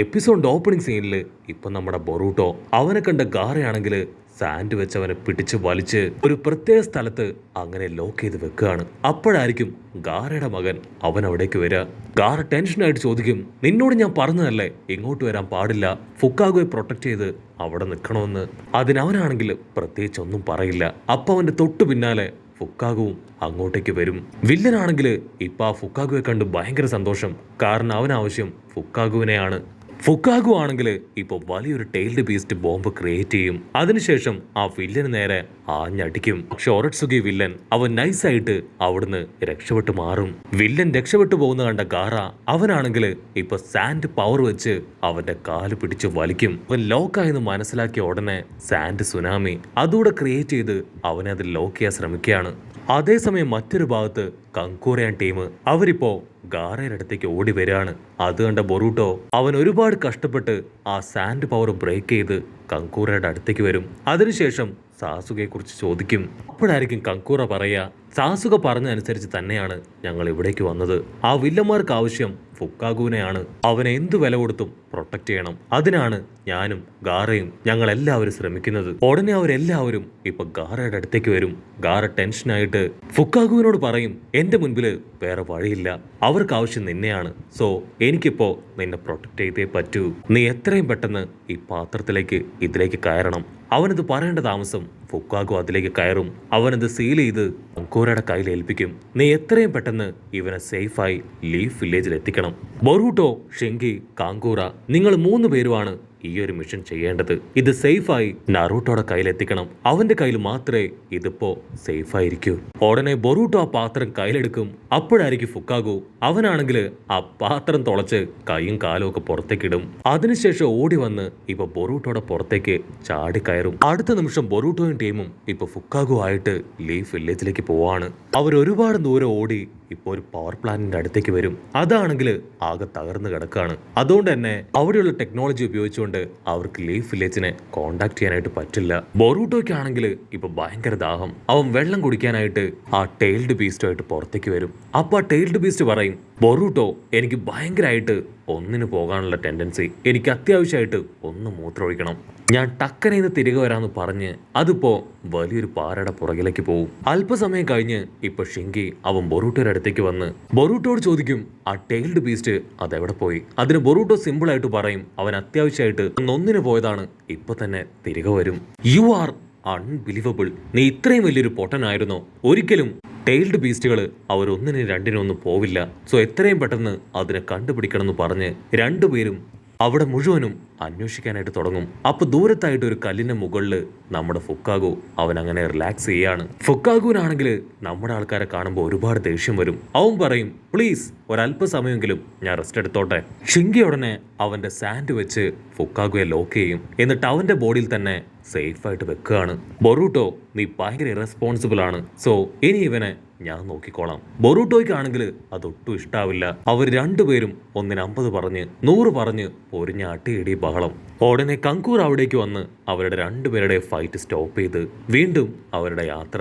എപ്പിസോഡിന്റെ opening സീനിൽ ഇപ്പൊ നമ്മുടെ ബൊറൂട്ടോ അവനെ കണ്ട ഗാറയാണെങ്കിൽ സാൻഡ് വെച്ച് അവനെ പിടിച്ച് വലിച്ച് ഒരു പ്രത്യേക സ്ഥലത്ത് അങ്ങനെ ലോക്ക് ചെയ്ത് വെക്കുകയാണ്. അപ്പോഴായിരിക്കും ഗാറയുടെ മകൻ അവൻ അവിടേക്ക് വരിക. ഗാറ ടെൻഷനായിട്ട് ചോദിക്കും, നിന്നോട് ഞാൻ പറഞ്ഞതല്ലേ ഇങ്ങോട്ട് വരാൻ പാടില്ല, ഫുക്കാഗോയെ പ്രൊട്ടക്ട് ചെയ്ത് അവിടെ നിൽക്കണമെന്ന്. അതിനവനാണെങ്കിൽ പ്രത്യേകിച്ച് ഒന്നും പറയില്ല. അപ്പൊ അവന്റെ തൊട്ടു പിന്നാലെ ഫുക്കാഗുവും അങ്ങോട്ടേക്ക് വരും. വില്ലനാണെങ്കിൽ ഇപ്പൊ ആ ഫുക്കാഗുവെ കണ്ട് ഭയങ്കര സന്തോഷം. കാരണം അവനാവശ്യം ഫുക്കാഗുവിനെയാണ്. ഫുക്കാഗു ആണെങ്കിൽ ഇപ്പൊ വലിയൊരു ടെയിൽഡ് ബീസ്റ്റ് ബോംബ് ക്രിയേറ്റ് ചെയ്യും. അതിനുശേഷം ആ വില്ലന് നേരെ ആഞ്ഞടിക്കും. പക്ഷെ ഒറട്സുഗി വില്ലൻ അവൻ നൈസായിട്ട് അവിടുന്ന് രക്ഷപ്പെട്ടു മാറും. വില്ലൻ രക്ഷപ്പെട്ടു പോകുന്ന കണ്ട ഗാറ അവനാണെങ്കിൽ ഇപ്പൊ സാൻഡ് പവർ വെച്ച് അവന്റെ കാല് പിടിച്ച് വലിക്കും. അവൻ ലോക്കായെന്ന് മനസ്സിലാക്കിയ ഉടനെ സാൻഡ് സുനാമി അതുകൂടെ ക്രിയേറ്റ് ചെയ്ത് അവനെ അതിൽ ലോക്ക് ചെയ്യാൻ ശ്രമിക്കുകയാണ്. അതേസമയം മറ്റൊരു ഭാഗത്ത് കങ്കൂറയാൻ ടീം അവരിപ്പോ ഗാറയുടെ അടുത്തേക്ക് ഓടി വരികയാണ്. അത് കണ്ട ബൊറൂട്ടോ അവൻ ഒരുപാട് കഷ്ടപ്പെട്ട് ആ സാൻഡ് പവർ ബ്രേക്ക് ചെയ്ത് കങ്കൂറയുടെ അടുത്തേക്ക് വരും. അതിനുശേഷം സാസുകയെ കുറിച്ച് ചോദിക്കും. അപ്പോഴായിരിക്കും കങ്കൂറ പറയുക, സാസുക പറഞ്ഞതനുസരിച്ച് തന്നെയാണ് ഞങ്ങൾ ഇവിടേക്ക് വന്നത്. ആ വില്ലന്മാർക്ക് ആവശ്യം ഫുക്കാഗുവിനെയാണ്. അവനെ എന്ത് വില കൊടുത്തും പ്രൊട്ടക്ട് ചെയ്യണം. അതിനാണ് ഞാനും ഗാറയും ഞങ്ങൾ എല്ലാവരും ശ്രമിക്കുന്നത്. ഉടനെ അവരെല്ലാവരും ഇപ്പൊ ഗാറയുടെ അടുത്തേക്ക് വരും. ഗാറ ടെൻഷനായിട്ട് ഫുക്കാഗുവിനോട് പറയും, എന്റെ മുൻപില് വേറെ വഴിയില്ല, അവർക്ക് ആവശ്യം നിന്നെയാണ്. സോ എനിക്കിപ്പോ നിന്നെ പ്രൊട്ടക്ട് ചെയ്തേ പറ്റൂ. നീ എത്രയും പെട്ടെന്ന് ഈ പാത്രത്തിലേക്ക് ഇതിലേക്ക് കയറണം. അവനത് പറയേണ്ട താമസം ഫുക്കാഗു അതിലേക്ക് കയറും. അവനത് സീൽ ചെയ്ത് കങ്കൂറയുടെ കയ്യിൽ ഏൽപ്പിക്കും. നീ എത്രയും പെട്ടെന്ന് ഇവനെ സേഫായി ലീഫ് വില്ലേജിൽ എത്തിക്കണം. ബൊറൂട്ടോ, ഷിങ്കി, കാങ്കൂറ നിങ്ങൾ 3 പേരുമാണ് ഈ ഒരു മിഷൻ ചെയ്യേണ്ടത്. ഇത് സേഫായി നറൂട്ടോയുടെ കയ്യിലെത്തിക്കണം. അവന്റെ കയ്യിൽ മാത്രമേ ഇതിപ്പോ സേഫായിരിക്കൂ. ഉടനെ ബൊറൂട്ടോ ആ പാത്രം കയ്യിലെടുക്കും. അപ്പോഴായിരിക്കും ഫുക്കാഗു അവനാണെങ്കിൽ ആ പാത്രം തുളച്ച് കൈയും കാലും ഒക്കെ പുറത്തേക്കിടും. അതിനുശേഷം ഓടി വന്ന് ഇപ്പൊ ബൊറൂട്ടോയുടെ പുറത്തേക്ക് ചാടിക്കയറും. അടുത്ത നിമിഷം ബൊറൂട്ടോയും ടീമും ഇപ്പൊ ഫുക്കാഗു ആയിട്ട് ലീഫ് വില്ലേജിലേക്ക് പോവാണ്. അവർ ഒരുപാട് ദൂരം ഓടി ഇപ്പോൾ ഒരു പവർ പ്ലാന്റിന്റെ അടുത്തേക്ക് വരും. അതാണെങ്കിൽ ആകെ തകർന്ന് കിടക്കാണ്. അതുകൊണ്ട് തന്നെ അവിടെയുള്ള ടെക്നോളജി ഉപയോഗിച്ചുകൊണ്ട് അവർക്ക് ലീഫ് വില്ലേജിനെ കോണ്ടാക്ട് ചെയ്യാനായിട്ട് പറ്റില്ല. ബൊറൂട്ടോയ്ക്കാണെങ്കിൽ ഇപ്പൊ ഭയങ്കര ദാഹം. അവൻ വെള്ളം കുടിക്കാനായിട്ട് ആ ടെയിൽഡ് ബീസ്റ്റുമായിട്ട് പുറത്തേക്ക് വരും. അപ്പൊ ആ ടെയിൽഡ് ബീസ്റ്റ് പറയും, ബൊറൂട്ടോ എനിക്ക് ഭയങ്കരമായിട്ട് ഒന്നിന് പോകാനുള്ള ടെൻഡൻസി, എനിക്ക് അത്യാവശ്യമായിട്ട് ഒന്ന് മൂത്രമൊഴിക്കണം, ഞാൻ ടക്കനേന്ന് തിരികെ വരാമെന്ന് പറഞ്ഞ് അതിപ്പോ വലിയൊരു പാറയുടെ പുറകിലേക്ക് പോകും. അല്പസമയം കഴിഞ്ഞ് ഇപ്പൊ ഷിങ്കി അവൻ ബൊറൂട്ടോയുടെ അടുത്തേക്ക് വന്ന് ബൊറൂട്ടോട് ചോദിക്കും, ആ ടെയിൽഡ് ബീസ്റ്റ് അതെവിടെ പോയി? അതിന് ബൊറൂട്ടോ സിമ്പിൾ ആയിട്ട് പറയും, അവൻ അത്യാവശ്യമായിട്ട് ഒന്നിന് പോയതാണ്, ഇപ്പൊ തന്നെ തിരികെ വരും. യു ആർ അൺബിലീവബിൾ, നീ ഇത്രയും വലിയൊരു പൊട്ടനായിരുന്നോ? ഒരിക്കലും ടെയിൽഡ് ബീസ്റ്റുകൾ അവർ ഒന്നിനും രണ്ടിനും ഒന്നും പോവില്ല. സോ എത്രയും പെട്ടെന്ന് അതിനെ കണ്ടുപിടിക്കണം എന്ന് പറഞ്ഞ് രണ്ടുപേരും അവിടെ മുഴുവനും അന്വേഷിക്കാനായിട്ട് തുടങ്ങും. അപ്പൊ ദൂരത്തായിട്ട് ഒരു കല്ലിന്റെ മുകളിൽ നമ്മുടെ ഫുക്കാഗു അവൻ അങ്ങനെ റിലാക്സ് ചെയ്യാണ്. ഫുക്കാഗുവിനാണെങ്കിൽ നമ്മുടെ ആൾക്കാരെ കാണുമ്പോൾ ഒരുപാട് ദേഷ്യം വരും. അവൻ പറയും, പ്ലീസ് ഒരല്പസമയമെങ്കിലും ഞാൻ റെസ്റ്റ് എടുത്തോട്ടെ. ഷിങ്കി ഉടനെ അവന്റെ സാൻഡ് വെച്ച് ഫുക്കാഗുയെ ലോക്ക് ചെയ്യും. എന്നിട്ട് അവന്റെ ബോഡിയിൽ തന്നെ സേഫ് ആയിട്ട് വെക്കുകയാണ്. ബൊറൂട്ടോ നീ ഭയങ്കര ഇറസ്പോൺസിബിൾ ആണ്, സോ ഇനി ഇവനെ ഞാൻ നോക്കിക്കോളാം. ബൊറൂട്ടോയ്ക്കാണെങ്കിൽ അതൊട്ടും ഇഷ്ടാവില്ല. അവർ രണ്ടുപേരും 150 പറഞ്ഞ് 100 പറഞ്ഞ് പൊരിഞ്ഞ അട്ടിയിടി ബഹളം. ഉടനെ കങ്കൂർ അവിടേക്ക് വന്ന് അവരുടെ രണ്ടുപേരുടെ ഫൈറ്റ് സ്റ്റോപ്പ് ചെയ്ത് വീണ്ടും അവരുടെ യാത്ര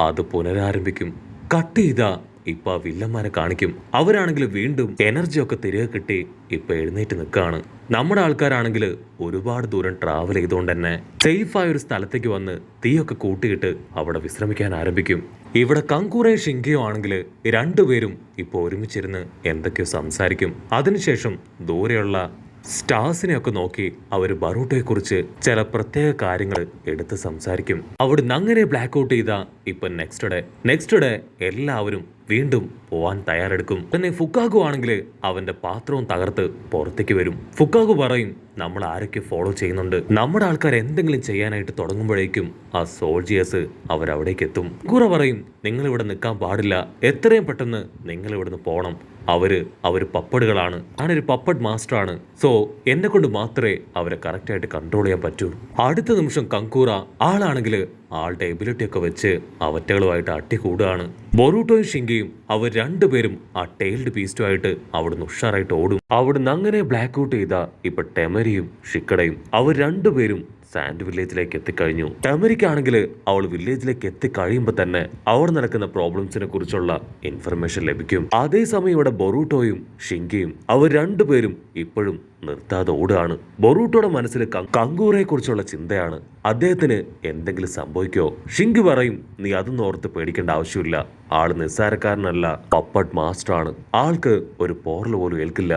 അത് പുനരാരംഭിക്കും. കട്ട് ചെയ്താ ഇപ്പൊ വില്ലന്മാരെ കാണിക്കും. അവരാണെങ്കിൽ വീണ്ടും എനർജി ഒക്കെ തിരികെ കിട്ടി ഇപ്പൊ എഴുന്നേറ്റ് നിൽക്കുകയാണ്. നമ്മുടെ ആൾക്കാരാണെങ്കിൽ ഒരുപാട് ദൂരം ട്രാവൽ ചെയ്തുകൊണ്ട് തന്നെ സേഫായ ഒരു സ്ഥലത്തേക്ക് വന്ന് തീയൊക്കെ കൂട്ടിയിട്ട് അവിടെ വിശ്രമിക്കാൻ ആരംഭിക്കും. ഇവിടെ കങ്കൂറയും ഷിങ്കയോ ആണെങ്കിൽ രണ്ടുപേരും ഇപ്പൊ ഒരുമിച്ചിരുന്ന് എന്തൊക്കെയോ സംസാരിക്കും. അതിനുശേഷം ദൂരെയുള്ള സ്റ്റാർസിനെയൊക്കെ നോക്കി അവർ ബറൂട്ടോയെ കുറിച്ച് ചില പ്രത്യേക കാര്യങ്ങൾ എടുത്ത് സംസാരിക്കും. അവിടുന്ന് അങ്ങനെ ബ്ലാക്ക് ഔട്ട് ചെയ്ത ഇപ്പൊ നെക്സ്റ്റ് ഡേ എല്ലാവരും വീണ്ടും പോവാൻ തയ്യാറെടുക്കും. തന്നെ ഫുക്കാഗു ആണെങ്കിൽ അവന്റെ പാത്രവും തകർത്ത് പുറത്തേക്ക് വരും. ഫുക്കാഗു പറയും, നമ്മൾ ആരൊക്കെ ഫോളോ ചെയ്യുന്നുണ്ട്, നമ്മുടെ ആൾക്കാർ എന്തെങ്കിലും ചെയ്യാനായിട്ട് തുടങ്ങുമ്പോഴേക്കും ആ സോൾജിയേഴ്സ് അവരവിടേക്ക് എത്തും. കൂറ പറയും, നിങ്ങൾ ഇവിടെ നിൽക്കാൻ പാടില്ല, എത്രയും പെട്ടെന്ന് നിങ്ങൾ ഇവിടുന്ന് പോകണം. അവര് പപ്പടുകളാണ്, ഞാനൊരു പപ്പഡ് മാസ്റ്റർ ആണ്. സോ എന്നെ കൊണ്ട് മാത്രമേ അവരെ കറക്റ്റായിട്ട് കൺട്രോൾ ചെയ്യാൻ പറ്റൂ. അടുത്ത നിമിഷം കങ്കൂറ ആളാണെങ്കിൽ ആളുടെ എബിലിറ്റി ഒക്കെ വെച്ച് അവറ്റകളുമായിട്ട് അട്ടിക്കൂടുകയാണ്. ബൊറൂട്ടോയും ഷിങ്കിയും അവർ രണ്ടുപേരും ആ ടെയിൽഡ് ബീസ്റ്റുമായിട്ട് അവിടുന്ന് ഉഷാറായിട്ട് ഓടും. അവിടുന്ന് അങ്ങനെ ബ്ലാക്ക് ഔട്ട് ചെയ്ത ഇപ്പൊ ടെമരിയും ഷിക്കടയും അവർ രണ്ടുപേരും സാൻഡ് വില്ലേജിലേക്ക് എത്തിക്കഴിഞ്ഞു. ടെമരിക്കാണെങ്കിൽ അവൾ വില്ലേജിലേക്ക് എത്തിക്കഴിയുമ്പോൾ തന്നെ അവിടെ നടക്കുന്ന പ്രോബ്ലംസിനെ കുറിച്ചുള്ള ഇൻഫർമേഷൻ ലഭിക്കും. അതേസമയം ഇവിടെ ബൊറൂട്ടോയും ഷിങ്കിയും അവർ രണ്ടുപേരും ഇപ്പോഴും നിർത്താതെ ഓടുകയാണ്. ബൊറൂട്ടോയുടെ മനസ്സിൽ കങ്കൂറയെ കുറിച്ചുള്ള ചിന്തയാണ്. അദ്ദേഹത്തിന് എന്തെങ്കിലും സംഭവിക്കോ? ഷിങ്കി പറയും, നീ അതൊന്നും ഓർത്ത് പേടിക്കേണ്ട ആവശ്യമില്ല. ആള് നിസ്സാരക്കാരനല്ല, പപ്പട്ട് മാസ്റ്റർ ആണ്. ആൾക്ക് ഒരു പോറൽ പോലും ഏൽക്കില്ല.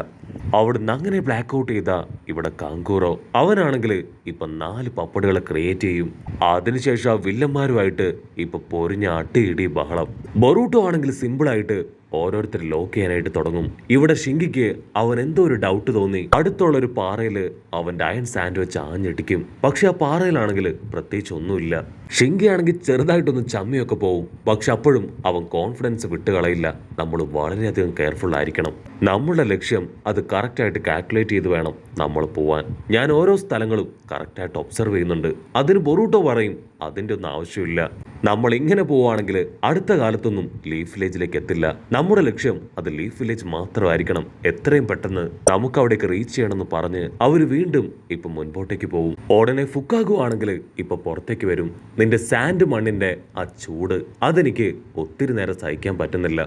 അവിടുന്ന് അങ്ങനെ ബ്ലാക്ക് ഔട്ട് ചെയ്ത ഇവിടെ കങ്കൂറോ അവനാണെങ്കിൽ ഇപ്പൊ 4 പപ്പടുകളെ ക്രിയേറ്റ് ചെയ്യും. അതിനുശേഷം ആ വില്ലന്മാരുമായിട്ട് ഇപ്പൊ പൊരിഞ്ഞ അട്ടിയിടി ബഹളം. ബൊറൂട്ടോ ആണെങ്കിൽ സിമ്പിളായിട്ട് ഓരോരുത്തർ ലോക്ക് ചെയ്യാനായിട്ട് തുടങ്ങും. ഇവിടെ ഷിങ്കിക്ക് അവൻ എന്തോ ഒരു ഡൗട്ട് തോന്നി. അടുത്തുള്ള ഒരു പാറയില് അവന്റെ അയൺ സാൻഡ് വെച്ച് ആഞ്ഞിടിക്കും. പക്ഷെ ആ പാറയിലാണെങ്കിൽ പ്രത്യേകിച്ച് ഒന്നുമില്ല. ഷിങ്കി ആണെങ്കിൽ ചെറുതായിട്ടൊന്ന് ചമ്മിയൊക്കെ പോവും. പക്ഷെ അപ്പോഴും അവൻ കോൺഫിഡൻസ് വിട്ടുകളയില്ല. നമ്മൾ വളരെയധികം കെയർഫുൾ ആയിരിക്കണം. നമ്മളുടെ ലക്ഷ്യം അത് കറക്റ്റായിട്ട് കാൽക്കുലേറ്റ് ചെയ്ത് വേണം നമ്മൾ പോവാൻ. ഞാൻ ഓരോ സ്ഥലങ്ങളും കറക്റ്റായിട്ട് ഒബ്സർവ് ചെയ്യുന്നുണ്ട്. അതിന് ബൊറൂട്ടോ പറയും, അതിൻ്റെ ഒന്നും ആവശ്യമില്ല. നമ്മൾ ഇങ്ങനെ പോവുകയാണെങ്കിൽ അടുത്ത കാലത്തൊന്നും ലീഫ് വില്ലേജിലേക്ക് എത്തില്ല. നമ്മുടെ ലക്ഷ്യം അത് ലീഫ് വില്ലേജ് മാത്രമായിരിക്കണം. എത്രയും പെട്ടെന്ന് നമുക്ക് അവിടേക്ക് റീച്ച് ചെയ്യണമെന്ന് പറഞ്ഞ് അവർ വീണ്ടും ഇപ്പൊ മുൻപോട്ടേക്ക് പോകും. ഉടനെ ഫുക്കാഗു ആണെങ്കിൽ ഇപ്പൊ പുറത്തേക്ക് വരും. നിന്റെ സാൻഡ് മണ്ണിന്റെ ആ ചൂട് അതെനിക്ക് ഒത്തിരി നേരം സഹിക്കാൻ പറ്റുന്നില്ല.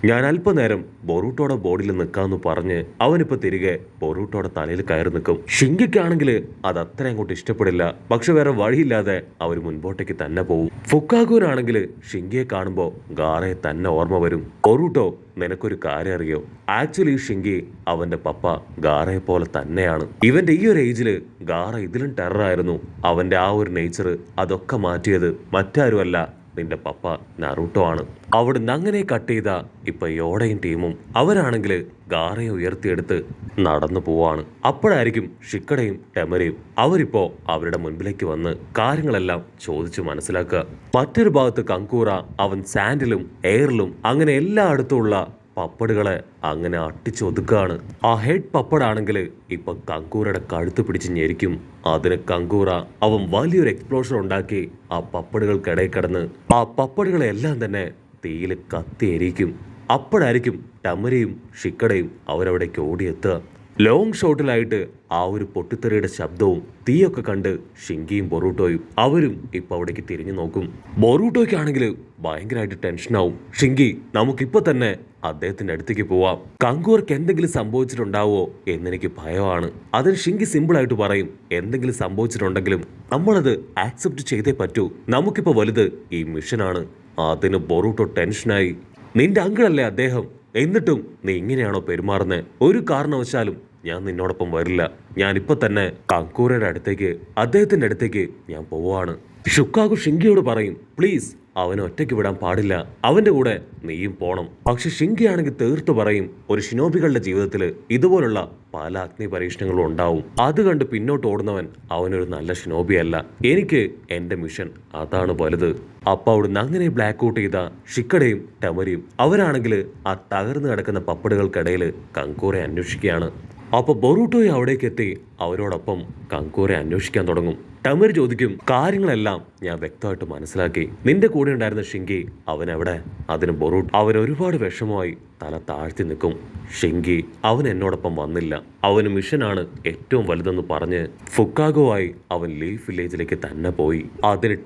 ഞാൻ അല്പനേരം ബൊറൂട്ടോയുടെ ബോഡിയിൽ നിൽക്കാമെന്ന് പറഞ്ഞ് അവനിപ്പോ തിരികെ ബൊറൂട്ടോയുടെ തലയിൽ കയറി നിൽക്കും. ഷിങ്കിക്കാണെങ്കിൽ അത് അത്ര അങ്ങോട്ട് ഇഷ്ടപ്പെടില്ല. പക്ഷെ വേറെ വഴിയില്ലാതെ അവർ മുൻപോട്ടേക്ക് തന്നെ പോകും. ഫുക്കാഗുവിനാണെങ്കിൽ ഷിങ്കിയെ കാണുമ്പോൾ ഗാറയെ തന്നെ ഓർമ്മ വരും. ബൊറൂട്ടോ, നിനക്കൊരു കാര്യം അറിയോ? ആക്ച്വലി ഷിങ്കി അവന്റെ പപ്പ ഗാറയെ പോലെ തന്നെയാണ്. ഇവന്റെ ഈ ഒരു ഏജില് ഗാറ ഇതിലും ടെററായിരുന്നു. അവന്റെ ആ ഒരു നേച്ചർ അതൊക്കെ മാറ്റിയത് മറ്റാരുമല്ല, നിന്റെ പപ്പ നറൂട്ടോ ആണ്. അവിടുന്ന് അങ്ങനെ കട്ട് ചെയ്ത ഇപ്പൊ യോഡയും ടീമും അവരാണെങ്കിൽ ഗാറയെ ഉയർത്തിയെടുത്ത് നടന്നു പോവാണ്. അപ്പോഴായിരിക്കും ഷിക്കടയും ടെമരയും അവരിപ്പോ അവരുടെ മുൻപിലേക്ക് വന്ന് കാര്യങ്ങളെല്ലാം ചോദിച്ചു മനസ്സിലാക്കുക. മറ്റൊരു ഭാഗത്ത് കങ്കൂറ അവൻ സാൻഡിലും എയറിലും അങ്ങനെ എല്ലായിടത്തുമുള്ള പപ്പടുകളെ അങ്ങനെ അട്ടിച്ചൊതുക്കാണ്. ആ ഹെഡ് പപ്പടാണെങ്കിൽ ഇപ്പൊ കങ്കൂറയുടെ കഴുത്ത് പിടിച്ച് ഞെരിക്കും. അതിന് കങ്കൂറ അവൻ വലിയൊരു എക്സ്പ്ലോഷൻ ഉണ്ടാക്കി ആ പപ്പടുകൾക്കിടയിൽ കിടന്ന് ആ പപ്പടുകളെല്ലാം തന്നെ തീയിൽ കത്തിയെരിക്കും. അപ്പോഴായിരിക്കും ടമരയും ഷിക്കടയും അവരവിടേക്ക് ഓടിയെത്തുക. ലോങ് ഷോട്ടിലായിട്ട് ആ ഒരു പൊട്ടിത്തെറിയുടെ ശബ്ദവും തീയൊക്കെ കണ്ട് ഷിങ്കിയും ബൊറൂട്ടോയും അവരും ഇപ്പൊ അവിടേക്ക് തിരിഞ്ഞു നോക്കും. ബൊറൂട്ടോയ്ക്കാണെങ്കിൽ ഭയങ്കരമായിട്ട് ടെൻഷനാവും. ഷിങ്കി, നമുക്കിപ്പോ തന്നെ അദ്ദേഹത്തിന്റെ അടുത്തേക്ക് പോവാം. കങ്കൂർക്ക് എന്തെങ്കിലും സംഭവിച്ചിട്ടുണ്ടാവോ എന്നെനിക്ക് ഭയമാണ്. അതിന് ഷിങ്കി സിമ്പിളായിട്ട് പറയും, എന്തെങ്കിലും സംഭവിച്ചിട്ടുണ്ടെങ്കിലും നമ്മളത് ആക്സെപ്റ്റ് ചെയ്തേ പറ്റൂ. നമുക്കിപ്പോ വലുത് ഈ മിഷനാണ്. അതിന് ബൊറൂട്ടോ ടെൻഷനായി. നിന്റെ അങ്കിളല്ലേ അദ്ദേഹം, എന്നിട്ടും നീ ഇങ്ങനെയാണോ പെരുമാറുന്നത്? ഒരു കാരണവശാലും ഞാൻ നിന്നോടൊപ്പം വരില്ല. ഞാനിപ്പോ തന്നെ കങ്കൂറയുടെ അടുത്തേക്ക് അദ്ദേഹത്തിന്റെ അടുത്തേക്ക് ഞാൻ പോവാണ്. ഷുക്കാഗു ഷിങ്കിയോട് പറയും, പ്ലീസ് അവനെ ഒറ്റയ്ക്ക് വിടാൻ പാടില്ല, അവന്റെ കൂടെ നീയും പോണം. പക്ഷെ ഷിങ്കി ആണെങ്കിൽ തീർത്തു പറയും, ഒരു ഷിനോബികളുടെ ജീവിതത്തിൽ ഇതുപോലുള്ള പല അഗ്നി പരീക്ഷണങ്ങളും ഉണ്ടാവും. അത് കണ്ട് പിന്നോട്ട് ഓടുന്നവൻ അവനൊരു നല്ല ഷിനോബിയല്ല. എനിക്ക് എന്റെ മിഷൻ അതാണ് വലുത്. അപ്പൊ അവിടുന്ന് അങ്ങനെ ബ്ലാക്ക് ഔട്ട് ചെയ്ത ഷിക്കടയും ടെമരയും അവരാണെങ്കിൽ ആ തകർന്നു കിടക്കുന്ന പപ്പടുകൾക്കിടയിൽ കങ്കൂറെ അന്വേഷിക്കുകയാണ്. അപ്പൊ ബൊറൂട്ടോയെ അവിടേക്ക് എത്തി അവരോടൊപ്പം കങ്കൂറെ അന്വേഷിക്കാൻ തുടങ്ങും. ടമർ ചോദിക്കും, കാര്യങ്ങളെല്ലാം ഞാൻ വ്യക്തമായിട്ട് മനസ്സിലാക്കി. നിന്റെ കൂടെ ഉണ്ടായിരുന്ന ഷിങ്കി അവനെവിടെ? അതിന് ബൊറൂട്ടോ അവൻ ഒരുപാട് വിഷമമായി തല താഴ്ത്തി നിൽക്കും. ഷിങ്കി അവൻ എന്നോടൊപ്പം വന്നില്ല, അവന് മിഷനാണ് ഏറ്റവും വലുതെന്ന് പറഞ്ഞ് ഫുക്കാഗോവായി അവൻ ലീഫ് വില്ലേജിലേക്ക് തന്നെ പോയി. അതിന്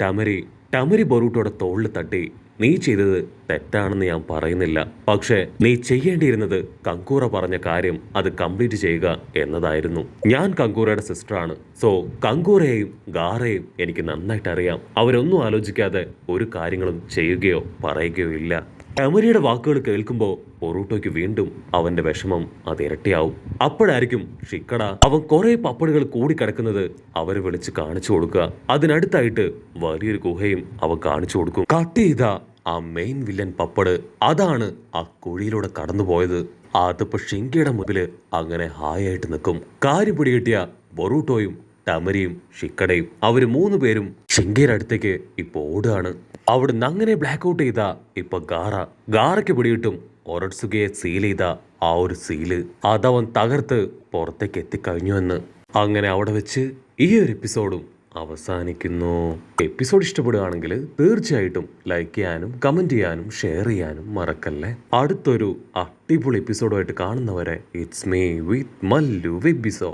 ടമരി ബൊറൂട്ടോയുടെ തോളിൽ തട്ടി, നീ ചെയ്തത് തെറ്റാണെന്ന് ഞാൻ പറയുന്നില്ല, പക്ഷേ നീ ചെയ്യേണ്ടിയിരുന്നത് കങ്കൂറ പറഞ്ഞ കാര്യം അത് കംപ്ലീറ്റ് ചെയ്യുക എന്നതായിരുന്നു. ഞാൻ കങ്കൂറയുടെ സിസ്റ്ററാണ്. സോ കങ്കൂറയെയും ഗാറയെയും എനിക്ക് നന്നായിട്ട് അറിയാം. അവരൊന്നും ആലോചിക്കാതെ ഒരു കാര്യങ്ങളും ചെയ്യുകയോ പറയുകയോ ഇല്ല. ടെമരിയുടെ വാക്കുകൾ കേൾക്കുമ്പോൾ ബൊറൂട്ടോയ്ക്ക് വീണ്ടും അവന്റെ വിഷമം അത് ഇരട്ടിയാവും. അപ്പോഴായിരിക്കും ഷിക്കട അവൻ കുറെ പപ്പടുകൾ കൂടിക്കിടക്കുന്നത് അവരെ വിളിച്ച് കാണിച്ചു കൊടുക്കുക. അതിനടുത്തായിട്ട് വലിയൊരു ഗുഹയും അവൻ കാണിച്ചു കൊടുക്കും. കട്ട് ചെയ്ത ആ മെയിൻ വില്ലൻ പപ്പട് അതാണ് ആ കുഴിയിലൂടെ കടന്നുപോയത്. അതിപ്പോ ഷിങ്കിയുടെ മുമ്പില് അങ്ങനെ ഹായായിട്ട് നിൽക്കും. കാര്യം പിടികിട്ടിയ ബൊറൂട്ടോയും ടമരിയും ഷിക്കടയും അവര് 3 പേരും ഷിങ്കിയുടെ അടുത്തേക്ക് ഇപ്പൊ ഓടുകയാണ്. അവിടുന്ന് അങ്ങനെ ബ്ലാക്ക് ഔട്ട് ചെയ്ത ഇപ്പൊ ഗാറയ്ക്ക് പിടികിട്ടും ഒറട്സുകയെ സീൽ ചെയ്ത ആ ഒരു സീല് അതവൻ തകർത്ത് പുറത്തേക്ക് എത്തിക്കഴിഞ്ഞു എന്ന്. അങ്ങനെ അവിടെ വെച്ച് ഈ ഒരു എപ്പിസോഡും അവസാനിക്കുന്നു. എപ്പിസോഡ് ഇഷ്ടപ്പെടുകയാണെങ്കിൽ തീർച്ചയായിട്ടും ലൈക്ക് ചെയ്യാനും കമന്റ് ചെയ്യാനും ഷെയർ ചെയ്യാനും മറക്കല്ലേ. അടുത്തൊരു അടിപൊളി എപ്പിസോഡുമായിട്ട് കാണുന്നവരെ ഇറ്റ്സ് മീ വിത്ത് മല്ലു വെബിസോ.